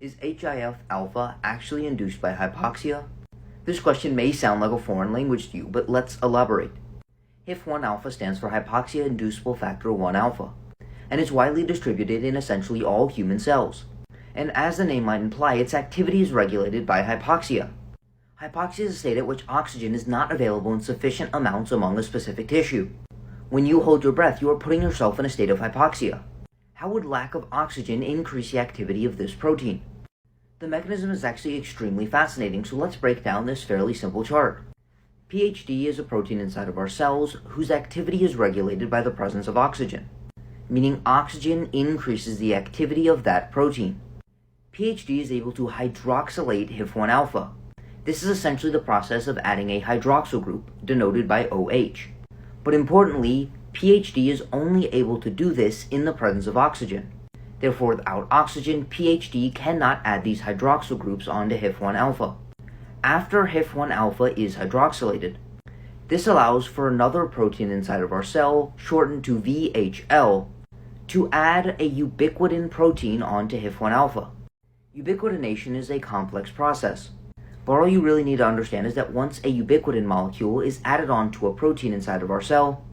Is HIF-alpha actually induced by hypoxia? This question may sound like a foreign language to you, but let's elaborate. HIF-1-alpha stands for hypoxia-inducible factor 1-alpha, and is widely distributed in essentially all human cells. And as the name might imply, its activity is regulated by hypoxia. Hypoxia is a state at which oxygen is not available in sufficient amounts among a specific tissue. When you hold your breath, you are putting yourself in a state of hypoxia. How would lack of oxygen increase the activity of this protein? The mechanism is actually extremely fascinating, so let's break down this fairly simple chart. PhD is a protein inside of our cells whose activity is regulated by the presence of oxygen, meaning oxygen increases the activity of that protein. PhD is able to hydroxylate HIF-1-alpha. This is essentially the process of adding a hydroxyl group, denoted by OH. But importantly, PhD is only able to do this in the presence of oxygen. Therefore, without oxygen, PhD cannot add these hydroxyl groups onto HIF-1-alpha. After HIF-1-alpha is hydroxylated, this allows for another protein inside of our cell, shortened to VHL, to add a ubiquitin protein onto HIF-1-alpha. Ubiquitination is a complex process, but all you really need to understand is that once a ubiquitin molecule is added onto a protein inside of our cell,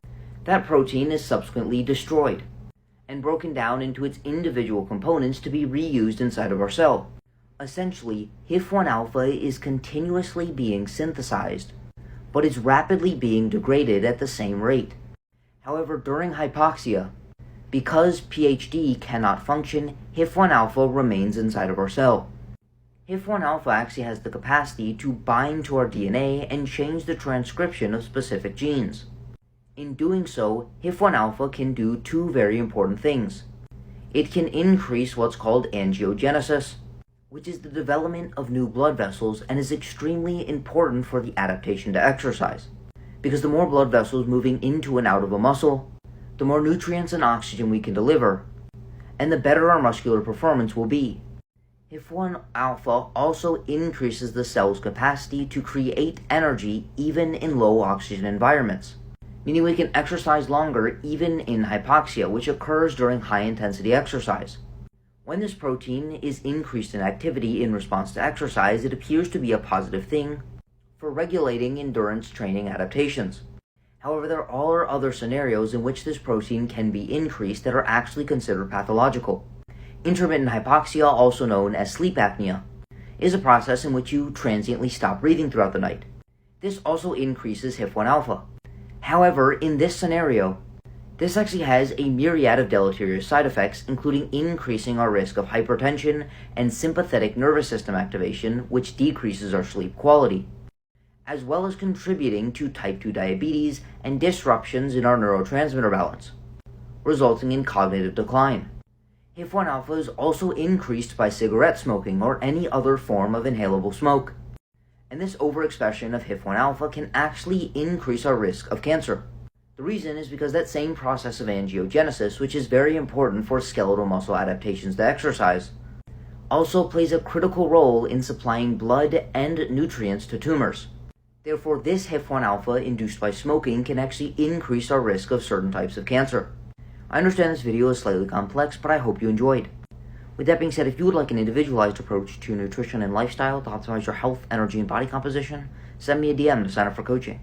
that protein is subsequently destroyed and broken down into its individual components to be reused inside of our cell. Essentially, HIF-1-alpha is continuously being synthesized, but is rapidly being degraded at the same rate. However, during hypoxia, because PhD cannot function, HIF-1-alpha remains inside of our cell. HIF-1-alpha actually has the capacity to bind to our DNA and change the transcription of specific genes. In doing so, HIF-1-alpha can do two very important things. It can increase what's called angiogenesis, which is the development of new blood vessels and is extremely important for the adaptation to exercise, because the more blood vessels moving into and out of a muscle, the more nutrients and oxygen we can deliver, and the better our muscular performance will be. HIF-1-alpha also increases the cell's capacity to create energy even in low oxygen environments, meaning we can exercise longer even in hypoxia, which occurs during high-intensity exercise. When this protein is increased in activity in response to exercise, it appears to be a positive thing for regulating endurance training adaptations. However, there are other scenarios in which this protein can be increased that are actually considered pathological. Intermittent hypoxia, also known as sleep apnea, is a process in which you transiently stop breathing throughout the night. This also increases HIF-1-alpha. However, in this scenario, this actually has a myriad of deleterious side effects, including increasing our risk of hypertension and sympathetic nervous system activation, which decreases our sleep quality, as well as contributing to type 2 diabetes and disruptions in our neurotransmitter balance, resulting in cognitive decline. HIF-1-alpha is also increased by cigarette smoking or any other form of inhalable smoke, and this overexpression of HIF-1-alpha can actually increase our risk of cancer. The reason is because that same process of angiogenesis, which is very important for skeletal muscle adaptations to exercise, also plays a critical role in supplying blood and nutrients to tumors. Therefore, this HIF-1-alpha induced by smoking can actually increase our risk of certain types of cancer. I understand this video is slightly complex, but I hope you enjoyed. With that being said, if you would like an individualized approach to nutrition and lifestyle to optimize your health, energy, and body composition, send me a DM to sign up for coaching.